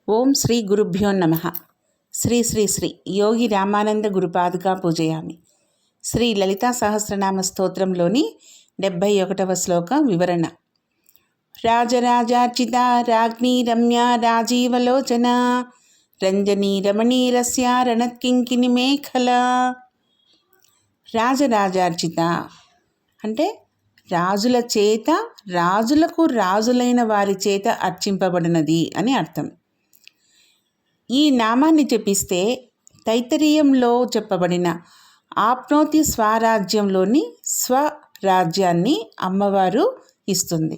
ఓం శ్రీ గురుభ్యో నమః. శ్రీ శ్రీ శ్రీ యోగి రామానంద గురుపాదుకా పూజయామి. శ్రీ లలితా సహస్రనామ స్తోత్రంలోని 71వ శ్లోక వివరణ. రాజరాజార్చిత రాజ్ఞీ రమ్య రాజీవలోచన రంజనీ రమణీరస్య రణత్కింకిని మేఖల. రాజరాజార్చిత అంటే రాజుల చేత, రాజులకు రాజులైన వారి చేత అర్చింపబడినది అని అర్థం. ఈ నామాన్ని జపిస్తే తైత్తరీయంలో చెప్పబడిన ఆప్నోతి స్వరాజ్యంలోని స్వరాజ్యాన్ని అమ్మవారు ఇస్తుంది.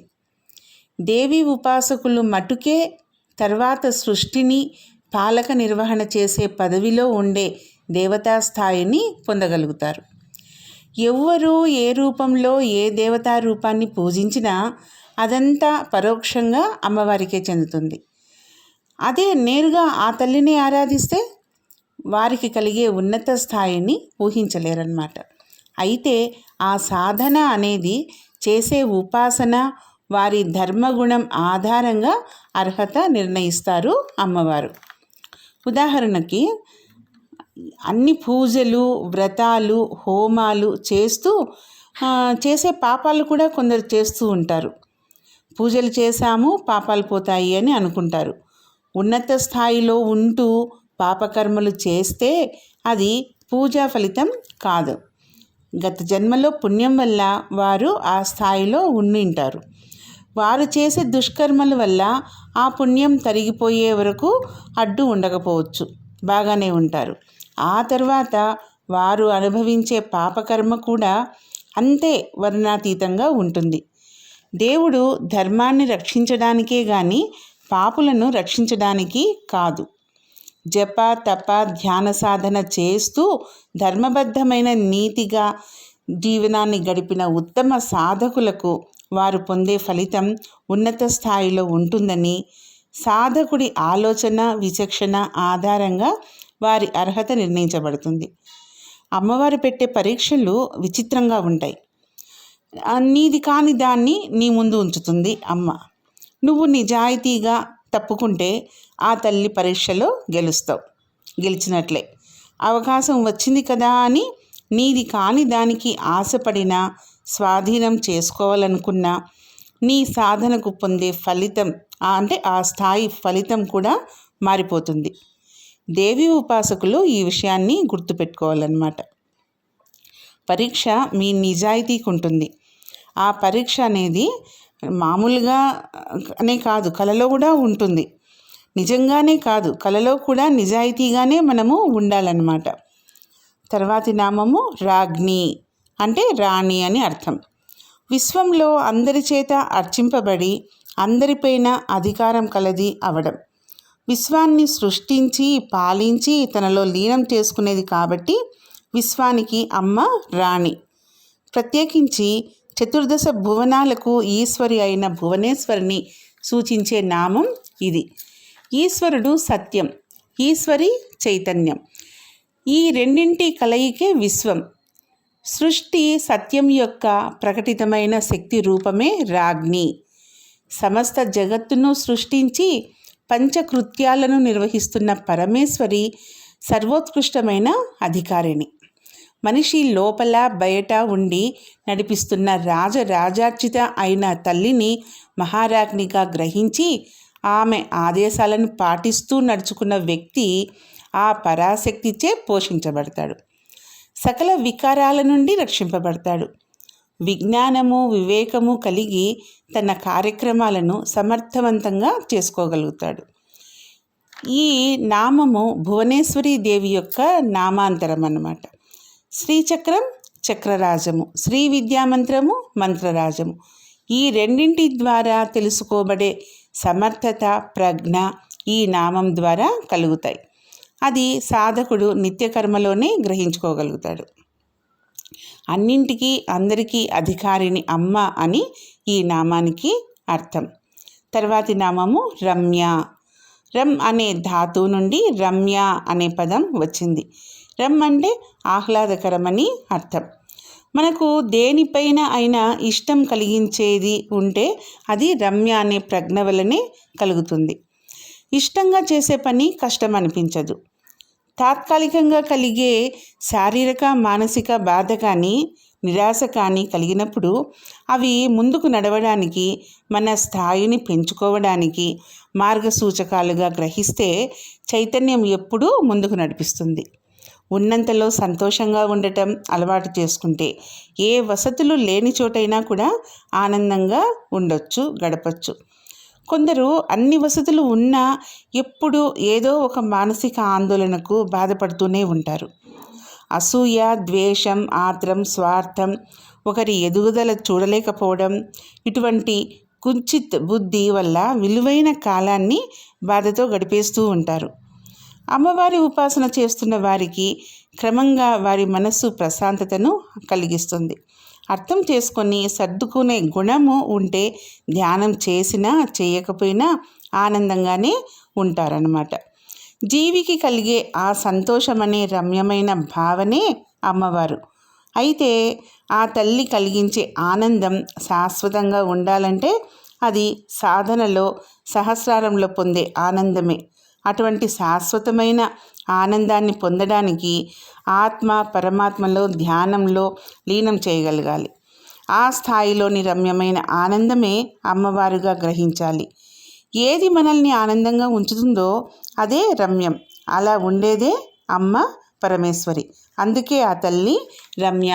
దేవి ఉపాసకులు మటుకే తర్వాత సృష్టిని పాలక నిర్వహణ చేసే పదవిలో ఉండే దేవతా స్థాయిని పొందగలుగుతారు. ఎవ్వరూ ఏ రూపంలో ఏ దేవతా రూపాన్ని పూజించినా అదంతా పరోక్షంగా అమ్మవారికే చెందుతుంది. అదే నేరుగా ఆ తల్లిని ఆరాధిస్తే వారికి కలిగే ఉన్నత స్థాయిని ఊహించలేరన్నమాట. అయితే ఆ సాధన అనేది చేసే ఉపాసన, వారి ధర్మగుణం ఆధారంగా అర్హత నిర్ణయిస్తారు అమ్మవారు. ఉదాహరణకి అన్ని పూజలు, వ్రతాలు, హోమాలు చేసే పాపాలు కూడా కొందరు చేస్తూ ఉంటారు. పూజలు చేశాము పాపాలు పోతాయి అని అనుకుంటారు. ఉన్నత స్థాయిలో ఉంటూ పాపకర్మలు చేస్తే అది పూజా ఫలితం కాదు. గత జన్మలో పుణ్యం వల్ల వారు ఆ స్థాయిలో ఉండింటారు. వారు చేసే దుష్కర్మల వల్ల ఆ పుణ్యం తరిగిపోయే వరకు అడ్డు ఉండకపోవచ్చు, బాగానే ఉంటారు. ఆ తర్వాత వారు అనుభవించే పాపకర్మ కూడా అంతే వర్ణాతీతంగా ఉంటుంది. దేవుడు ధర్మాన్ని రక్షించడానికే కానీ పాపులను రక్షించడానికి కాదు. జప, తప, ధ్యాన సాధన చేస్తూ ధర్మబద్ధమైన నీతిగా జీవనాన్ని గడిపిన ఉత్తమ సాధకులకు వారు పొందే ఫలితం ఉన్నత స్థాయిలో ఉంటుందని, సాధకుడి ఆలోచన, విచక్షణ ఆధారంగా వారి అర్హత నిర్ణయించబడుతుంది. అమ్మవారు పెట్టే పరీక్షలు విచిత్రంగా ఉంటాయి. నీది కాని దాన్ని నీ ముందు ఉంచుతుంది అమ్మ. నువ్వు నిజాయితీగా తప్పుకుంటే ఆ తల్లి పరీక్షలో గెలిచినట్లే. అవకాశం వచ్చింది కదా అని నీది కాని దానికి ఆశపడినా, స్వాధీనం చేసుకోవాలనుకున్నా నీ సాధనకు పొందే ఫలితం అంటే ఆ స్థాయి ఫలితం కూడా మారిపోతుంది. దేవి ఉపాసకులు ఈ విషయాన్ని గుర్తుపెట్టుకోవాలన్నమాట. పరీక్ష మీ నిజాయితీకి ఉంటుంది. ఆ పరీక్ష అనేది మామూలుగానే కాదు, కలలో కూడా ఉంటుంది. నిజంగానే కాదు, కలలో కూడా నిజాయితీగానే మనము ఉండాలన్నమాట. తర్వాతి నామము రాజ్ఞి అంటే రాణి అని అర్థం. విశ్వంలో అందరి చేత అర్చింపబడి అందరిపైన అధికారం కలది అవడం. విశ్వాన్ని సృష్టించి పాలించి తనలో లీనం చేసుకునేది కాబట్టి విశ్వానికి అమ్మ రాణి. ప్రత్యేకించి చతుర్దశ భువనాలకు ఈశ్వరి అయిన భువనేశ్వరిని సూచించే నామం ఇది. ఈశ్వరుడు సత్యం, ఈశ్వరి చైతన్యం. ఈ రెండింటి కలయికే విశ్వం. సృష్టి సత్యం యొక్క ప్రకటితమైన శక్తి రూపమే రాజ్ఞి. సమస్త జగత్తును సృష్టించి పంచకృత్యాలను నిర్వహిస్తున్న పరమేశ్వరి సర్వోత్కృష్టమైన అధికారిణి. మనిషి లోపల బయట ఉండి నడిపిస్తున్న రాజరాజార్చిత అయిన తల్లిని మహారాజ్ఞిగా గ్రహించి ఆమె ఆదేశాలను పాటిస్తూ నడుచుకున్న వ్యక్తి ఆ పరాశక్తిచే పోషించబడతాడు. సకల వికారాల నుండి రక్షింపబడతాడు. విజ్ఞానము, వివేకము కలిగి తన కార్యక్రమాలను సమర్థవంతంగా చేసుకోగలుగుతాడు. ఈ నామము భువనేశ్వరి దేవి యొక్క నామాంతరం అన్నమాట. శ్రీచక్రం చక్రరాజము, శ్రీ విద్యామంత్రము మంత్రరాజము. ఈ రెండింటి ద్వారా తెలుసుకోబడే సమర్థత, ప్రజ్ఞ ఈ నామం ద్వారా కలుగుతాయి. అది సాధకుడు నిత్యకర్మలోనే గ్రహించుకోగలుగుతాడు. అన్నింటికీ అందరికీ అధికారిని అమ్మ అని ఈ నామానికి అర్థం. తర్వాతి నామము రమ్య. రమ్ అనే ధాతువు నుండి రమ్య అనే పదం వచ్చింది. రమ్ అంటే ఆహ్లాదకరమని అర్థం. మనకు దేనిపైన అయినా ఇష్టం కలిగించేది ఉంటే అది రమ్య అనే ప్రజ్ఞ వల్లనే కలుగుతుంది. ఇష్టంగా చేసే పని కష్టం అనిపించదు. తాత్కాలికంగా కలిగే శారీరక మానసిక బాధ కానీ నిరాశ కానీ కలిగినప్పుడు అవి ముందుకు నడవడానికి, మన స్థాయిని పెంచుకోవడానికి మార్గసూచకాలుగా గ్రహిస్తే చైతన్యం ఎప్పుడూ ముందుకు నడిపిస్తుంది. ఉన్నంతలో సంతోషంగా ఉండటం అలవాటు చేసుకుంటే ఏ వసతులు లేని చోటైనా కూడా ఆనందంగా ఉండొచ్చు, గడపచ్చు. కొందరు అన్ని వసతులు ఉన్నా ఎప్పుడూ ఏదో ఒక మానసిక ఆందోళనకు బాధపడుతూనే ఉంటారు. అసూయ, ద్వేషం, ఆత్రం, స్వార్థం, ఒకరి ఎదుగుదల చూడలేకపోవడం, ఇటువంటి కుంచిత్ బుద్ధి వల్ల విలువైన కాలాన్ని బాధతో గడిపేస్తూ ఉంటారు. అమ్మవారి ఉపాసన చేస్తున్న వారికి క్రమంగా వారి మనస్సు ప్రశాంతతను కలిగిస్తుంది. అర్థం చేసుకొని సర్దుకునే గుణము ఉంటే ధ్యానం చేసినా చేయకపోయినా ఆనందంగానే ఉంటారన్నమాట. జీవికి కలిగే ఆ సంతోషమనే రమ్యమైన భావనే అమ్మవారు. అయితే ఆ తల్లి కలిగించే ఆనందం శాశ్వతంగా ఉండాలంటే అది సాధనలో, సహస్రారంలో పొందే ఆనందమే. అటువంటి శాశ్వతమైన ఆనందాన్ని పొందడానికి ఆత్మ పరమాత్మలో ధ్యానంలో లీనం చేయగలగాలి. ఆ స్థాయిలోని రమ్యమైన ఆనందమే అమ్మవారుగా గ్రహించాలి. ఏది మనల్ని ఆనందంగా ఉంచుతుందో అదే రమ్యం. అలా ఉండేదే అమ్మ పరమేశ్వరి. అందుకే ఆ తల్లి రమ్య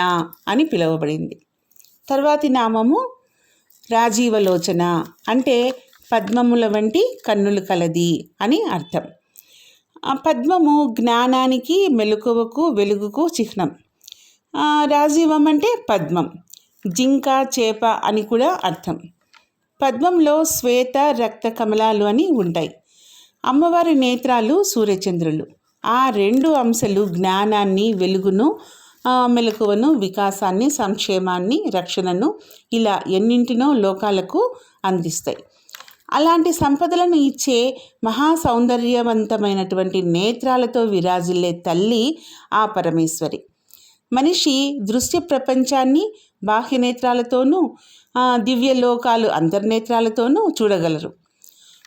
అని పిలువబడింది. తర్వాతి నామము రాజీవలోచన, అంటే పద్మముల వంటి కన్నులు కలది అని అర్థం. ఆ పద్మము జ్ఞానానికి, మెలకువకు, వెలుగుకు చిహ్నం. రాజీవం అంటే పద్మం, జింక, చేప అని కూడా అర్థం. పద్మంలో శ్వేత, రక్త కమలాలు అని ఉంటాయి. అమ్మవారి నేత్రాలు సూర్యచంద్రులు. ఆ రెండు అంశాలు జ్ఞానాన్ని, వెలుగును, మెలకువను, వికాసాన్ని, సంక్షేమాన్ని, రక్షణను ఇలా ఎన్నింటినో లోకాలకు అందిస్తాయి. అలాంటి సంపదలను ఇచ్చే మహా సౌందర్యవంతమైనటువంటి నేత్రాలతో విరాజిల్లే తల్లి ఆ పరమేశ్వరి. మనిషి దృశ్య ప్రపంచాన్ని బాహ్య నేత్రాలతోనూ, దివ్యలోకాలు అంతర్నేత్రాలతోనూ చూడగలరు.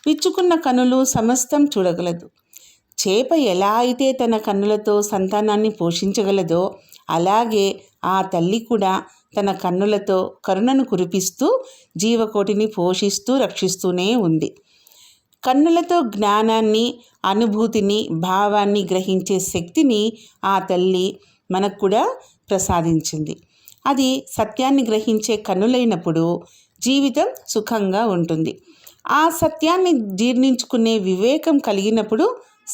విచ్చుకున్న కనులు సమస్తం చూడగలదు. చేప ఎలా అయితే తన కన్నులతో సంతానాన్ని పోషించగలదో అలాగే ఆ తల్లి కూడా తన కన్నులతో కరుణను కురిపిస్తూ జీవకోటిని పోషిస్తూ రక్షిస్తూనే ఉంది. కన్నులతో జ్ఞానాన్ని, అనుభూతిని, భావాన్ని గ్రహించే శక్తిని ఆ తల్లి మనకు కూడా ప్రసాదించింది. అది సత్యాన్ని గ్రహించే కన్నులైనప్పుడు జీవితం సుఖంగా ఉంటుంది. ఆ సత్యాన్ని జీర్ణించుకునే వివేకం కలిగినప్పుడు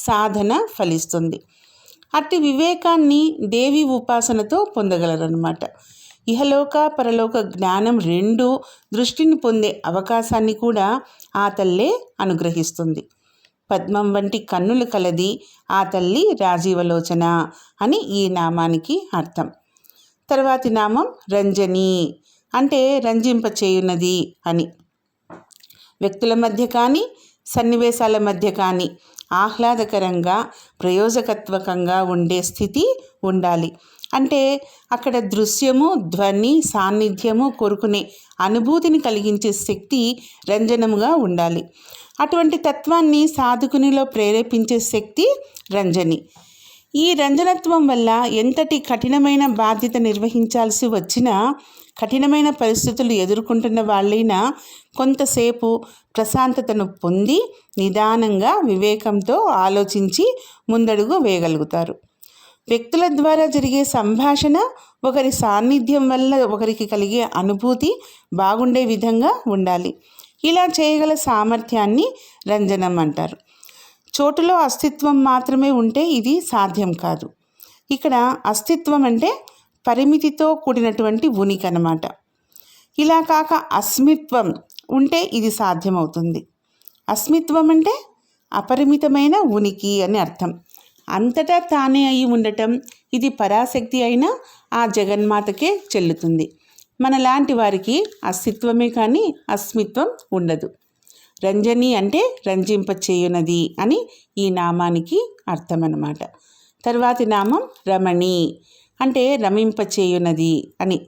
సాధన ఫలిస్తుంది. అట్టి వివేకాన్ని దేవి ఉపాసనతో పొందగలరన్నమాట. ఇహలోక పరలోక జ్ఞానం రెండు దృష్టిని పొందే అవకాశాన్ని కూడా ఆ తల్లే అనుగ్రహిస్తుంది. పద్మం వంటి కన్నులు కలది ఆ తల్లి రాజీవలోచన అని ఈ నామానికి అర్థం. తర్వాతి నామం రంజని, అంటే రంజింపచేయున్నది అని. వ్యక్తుల మధ్య కానీ సన్నివేశాల మధ్య కానీ ఆహ్లాదకరంగా, ప్రయోజకత్వకంగా ఉండే స్థితి ఉండాలి. అంటే అక్కడ దృశ్యము, ధ్వని, సాన్నిధ్యము కోరుకునే అనుభూతిని కలిగించే శక్తి రంజనముగా ఉండాలి. అటువంటి తత్వాన్ని సాధకునిలో ప్రేరేపించే శక్తి రంజని. ఈ రంజనత్వం వల్ల ఎంతటి కఠినమైన బాధ్యత నిర్వహించాల్సి వచ్చినా, కఠినమైన పరిస్థితులు ఎదుర్కొంటున్న వాళ్ళైనా కొంతసేపు ప్రశాంతతను పొంది నిదానంగా వివేకంతో ఆలోచించి ముందడుగు వేయగలుగుతారు. వ్యక్తుల ద్వారా జరిగే సంభాషణ, ఒకరి సాన్నిధ్యం వల్ల ఒకరికి కలిగే అనుభూతి బాగుండే విధంగా ఉండాలి. ఇలా చేయగల సామర్థ్యాన్ని రంజనం అంటారు. చోటులో అస్తిత్వం మాత్రమే ఉంటే ఇది సాధ్యం కాదు. ఇక్కడ అస్తిత్వం అంటే పరిమితితో కూడినటువంటి ఉనికి అన్నమాట. ఇలా కాక అస్మిత్వం ఉంటే ఇది సాధ్యమవుతుంది. అస్మిత్వం అంటే అపరిమితమైన ఉనికి అని అర్థం. అంతటా తానే అయి ఉండటం, ఇది పరాశక్తి అయినా ఆ జగన్మాతకే చెల్లుతుంది. మనలాంటి వారికి అస్తిత్వమే కానీ అస్మిత్వం ఉండదు. రంజని అంటే రంజింపచేయునది అని ఈ నామానికి అర్థం అన్నమాట. తర్వాతి నామం రమణి, అంటే రమింపచేయునది అని.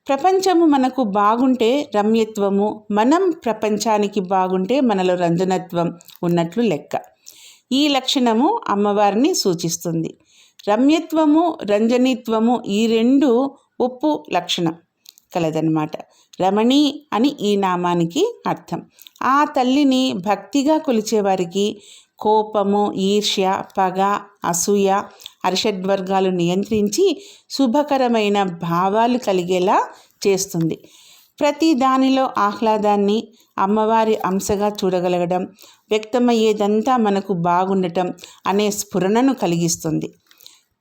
ప్రపంచము మనకు బాగుంటే రమ్యత్వము, మనం ప్రపంచానికి బాగుంటే మనలో రంజనత్వం ఉన్నట్లు లెక్క. ఈ లక్షణము అమ్మవారిని సూచిస్తుంది. రమ్యత్వము, రంజనీత్వము ఈ రెండు ఒప్పు లక్షణం కలదన్నమాట. రమణి అని ఈ నామానికి అర్థం. ఆ తల్లిని భక్తిగా కొలిచేవారికి కోపము, ఈర్ష్య, పగ, అసూయ, అరిషడ్వర్గాలు నియంత్రించి శుభకరమైన భావాలు కలిగేలా చేస్తుంది. ప్రతి దానిలో ఆహ్లాదాన్ని, అమ్మవారి అంశగా చూడగలగడం, వ్యక్తమయ్యేదంతా మనకు బాగుండటం అనే స్ఫురణను కలిగిస్తుంది.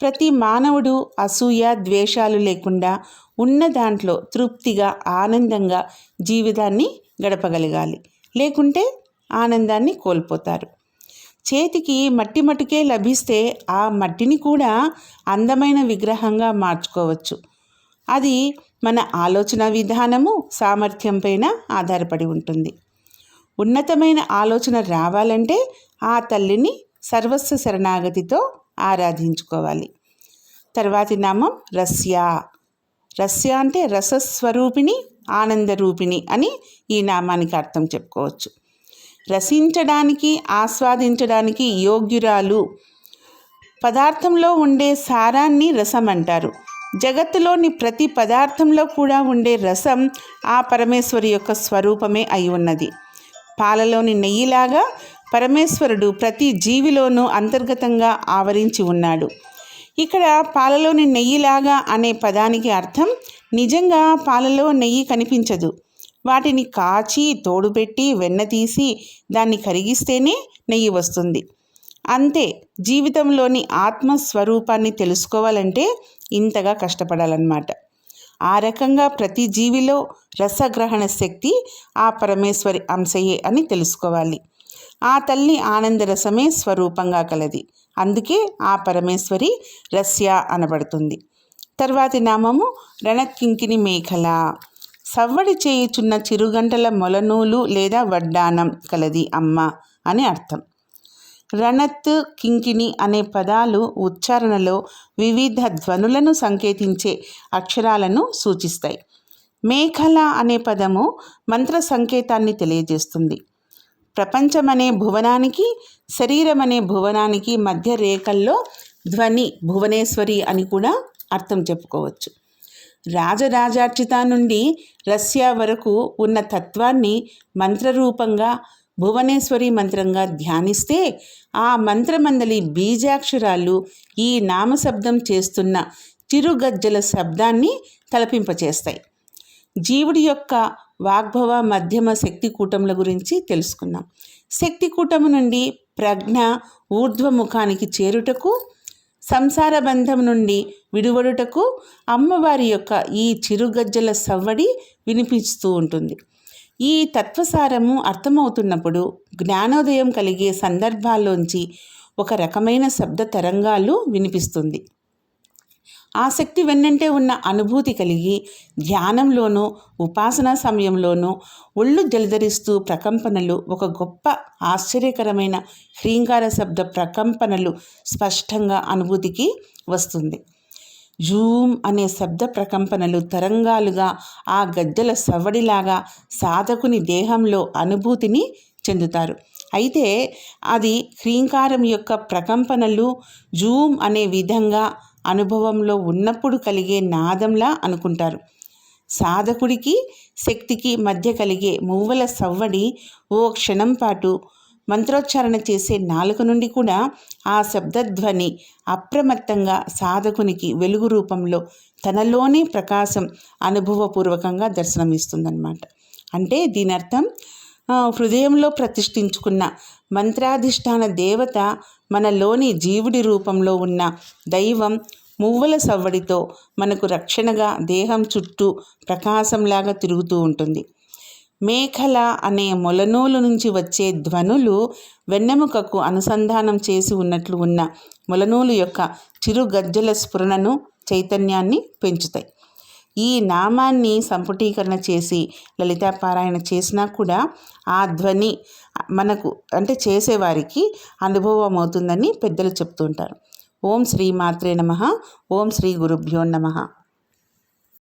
ప్రతి మానవుడు అసూయ, ద్వేషాలు లేకుండా ఉన్న దాంట్లో తృప్తిగా, ఆనందంగా జీవితాన్ని గడపగలగాలి. లేకుంటే ఆనందాన్ని కోల్పోతారు. చేతికి మట్టి మటుకే లభిస్తే ఆ మట్టిని కూడా అందమైన విగ్రహంగా మార్చుకోవచ్చు. అది మన ఆలోచన విధానము, సామర్థ్యం పైన ఆధారపడి ఉంటుంది. ఉన్నతమైన ఆలోచన రావాలంటే ఆ తల్లిని సర్వస్వ శరణాగతితో ఆరాధించుకోవాలి. తర్వాతి నామం రస్య. రస్య అంటే రసస్వరూపిణి, ఆనందరూపిణి అని ఈ నామానికి అర్థం చెప్పుకోవచ్చు. రసించడానికి, ఆస్వాదించడానికి యోగ్యురాలు. పదార్థంలో ఉండే సారాన్ని రసం అంటారు. జగత్తులోని ప్రతి పదార్థంలో కూడా ఉండే రసం ఆ పరమేశ్వరి యొక్క స్వరూపమే అయి ఉన్నది. పాలలోని నెయ్యిలాగా పరమేశ్వరుడు ప్రతి జీవిలోనూ అంతర్గతంగా ఆవరించి ఉన్నాడు. ఇక్కడ పాలలోని నెయ్యిలాగా అనే పదానికి అర్థం నిజంగా పాలలో నెయ్యి కనిపించదు. వాటిని కాచి, తోడుపెట్టి, వెన్న తీసి దాన్ని కరిగిస్తేనే నెయ్యి వస్తుంది. అంతే, జీవితంలోని ఆత్మస్వరూపాన్ని తెలుసుకోవాలంటే ఇంతగా కష్టపడాలన్నమాట. ఆ రకంగా ప్రతి జీవిలో రసగ్రహణ శక్తి ఆ పరమేశ్వరి అంశయే అని తెలుసుకోవాలి. ఆ తల్లి ఆనందరసమే స్వరూపంగా కలది. అందుకే ఆ పరమేశ్వరి రస్య అనబడుతుంది. తర్వాతి నామము రణకింకిని మేఖల. సవ్వడి చేయుచున్న చిరుగంటల మొలనూలు లేదా వడ్డానం కలది అమ్మ అని అర్థం. రణత్, కింకిణి అనే పదాలు ఉచ్చారణలో వివిధ ధ్వనులను సంకేతించే అక్షరాలను సూచిస్తాయి. మేఖల అనే పదము మంత్ర సంకేతాన్ని తెలియజేస్తుంది. ప్రపంచమనే భువనానికి, శరీరమనే భువనానికి మధ్య రేఖల్లో ధ్వని భువనేశ్వరి అని కూడా అర్థం చెప్పుకోవచ్చు. రాజరాజార్చిత నుండి రస్య వరకు ఉన్న తత్వాన్ని మంత్రరూపంగా భువనేశ్వరి మంత్రంగా ధ్యానిస్తే ఆ మంత్రమందలి బీజాక్షరాలు ఈ నామశబ్దం చేస్తున్న చిరుగజ్జల శబ్దాన్ని తలపింపచేస్తాయి. జీవుడి యొక్క వాగ్భవ మధ్యమ శక్తి కూటముల గురించి తెలుసుకున్నాం. శక్తి కూటము నుండి ప్రజ్ఞ ఊర్ధ్వముఖానికి చేరుటకు, సంసార బంధం నుండి విడువడుటకు అమ్మవారి యొక్క ఈ చిరుగజ్జల సవ్వడి వినిపిస్తూ ఉంటుంది. ఈ తత్వసారము అర్థమవుతున్నప్పుడు జ్ఞానోదయం కలిగే సందర్భాల్లోంచి ఒక రకమైన శబ్ద తరంగాలు వినిపిస్తుంది. ఆ శక్తి వెన్నంటే ఉన్న అనుభూతి కలిగి ధ్యానంలోనూ, ఉపాసనా సమయంలోనూ ఒళ్ళు జలధరిస్తూ ప్రకంపనలు, ఒక గొప్ప ఆశ్చర్యకరమైన హ్రీంకార శబ్ద ప్రకంపనలు స్పష్టంగా అనుభూతికి వస్తుంది. జూమ్ అనే శబ్ద ప్రకంపనలు తరంగాలుగా ఆ గజ్జల సవ్వడిలాగా సాధకుని దేహంలో అనుభూతిని చెందుతారు. అయితే అది హ్రీంకారం యొక్క ప్రకంపనలు జూమ్ అనే విధంగా అనుభవంలో ఉన్నప్పుడు కలిగే నాదంలా అనుకుంటారు. సాధకుడికి శక్తికి మధ్య కలిగే మువ్వల సవ్వడి ఓ క్షణం పాటు మంత్రోచ్చారణ చేసే నాలుక నుండి కూడా ఆ శబ్దధ్వని అప్రమత్తంగా సాధకునికి వెలుగు రూపంలో తనలోనే ప్రకాశం అనుభవపూర్వకంగా దర్శనమిస్తుందన్నమాట. అంటే దీని అర్థం హృదయంలో ప్రతిష్ఠించుకున్న మంత్రాధిష్టాన దేవత మనలోని జీవుడి రూపంలో ఉన్న దైవం మువ్వల సవ్వడితో మనకు రక్షణగా దేహం చుట్టూ ప్రకాశంలాగా తిరుగుతూ ఉంటుంది. మేఖల అనే మొలనూలు నుంచి వచ్చే ధ్వనులు వెన్నెముకకు అనుసంధానం చేసి ఉన్నట్లు ఉన్న మొలనూలు యొక్క చిరు గజ్జల స్ఫురణను, చైతన్యాన్ని పెంచుతాయి. ఈ నామాన్ని సంపుటీకరణ చేసి లలితాపారాయణ చేసినా కూడా ఆ ధ్వని మనకు అంటే చేసేవారికి అనుభవం అవుతుందని పెద్దలు చెప్తుంటారు. ఓం శ్రీ మాత్రే నమః. ఓం శ్రీ గురుభ్యో నమః.